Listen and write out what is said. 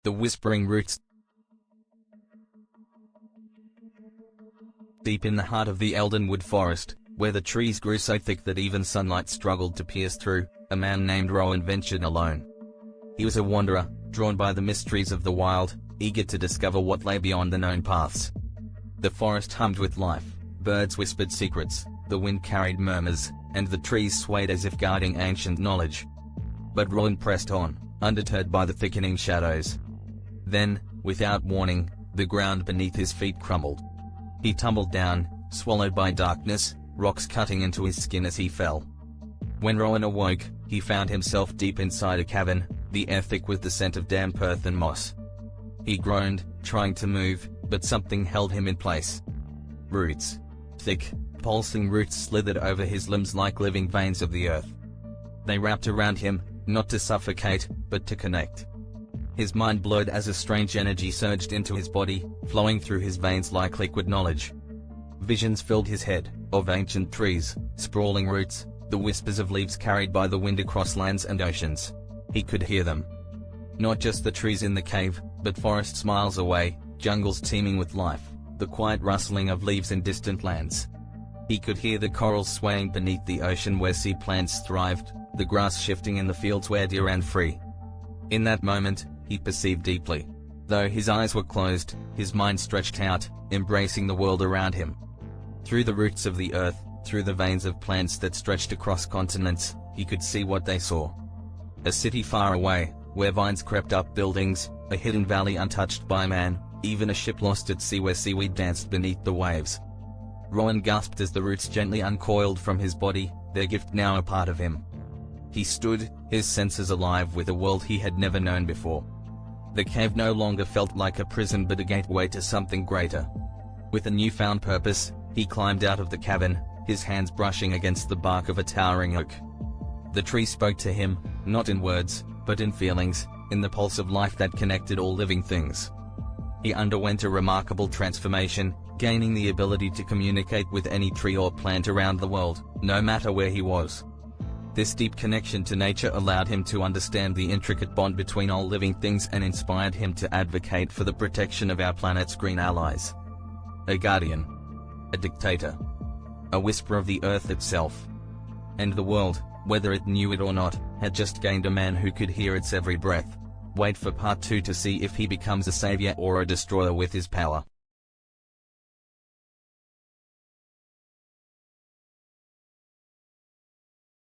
The whispering roots. Deep in the heart of the Eldenwood Forest, where the trees grew so thick that even sunlight struggled to pierce through, a man named Rowan ventured alone. He was a wanderer, drawn by the mysteries of the wild, eager to discover what lay beyond the known paths. The forest hummed with life, birds whispered secrets, the wind carried murmurs, and the trees swayed as if guarding ancient knowledge. But Rowan pressed on, undeterred by the thickening shadows. Then, without warning, the ground beneath his feet crumbled. He tumbled down, swallowed by darkness, rocks cutting into his skin as he fell. When Rowan awoke, he found himself deep inside a cavern, the air thick with the scent of damp earth and moss. He groaned, trying to move, but something held him in place. Roots. Thick, pulsing roots slithered over his limbs like living veins of the earth. They wrapped around him, not to suffocate, but to connect. His mind blurred as a strange energy surged into his body, flowing through his veins like liquid knowledge. Visions filled his head, of ancient trees, sprawling roots, the whispers of leaves carried by the wind across lands and oceans. He could hear them. Not just the trees in the cave, but forests miles away, jungles teeming with life, the quiet rustling of leaves in distant lands. He could hear the corals swaying beneath the ocean where sea plants thrived, the grass shifting in the fields where deer ran free. In that moment, he perceived deeply. Though his eyes were closed, his mind stretched out, embracing the world around him. Through the roots of the earth, through the veins of plants that stretched across continents, he could see what they saw. A city far away, where vines crept up buildings, a hidden valley untouched by man, even a ship lost at sea where seaweed danced beneath the waves. Rowan gasped as the roots gently uncoiled from his body, their gift now a part of him. He stood, his senses alive with a world he had never known before. The cave no longer felt like a prison but a gateway to something greater. With a newfound purpose, he climbed out of the cavern, his hands brushing against the bark of a towering oak. The tree spoke to him, not in words, but in feelings, in the pulse of life that connected all living things. He underwent a remarkable transformation, gaining the ability to communicate with any tree or plant around the world, no matter where he was. This deep connection to nature allowed him to understand the intricate bond between all living things and inspired him to advocate for the protection of our planet's green allies. A guardian. A dictator. A whisper of the earth itself. And the world, whether it knew it or not, had just gained a man who could hear its every breath. Wait for part 2 to see if he becomes a savior or a destroyer with his power.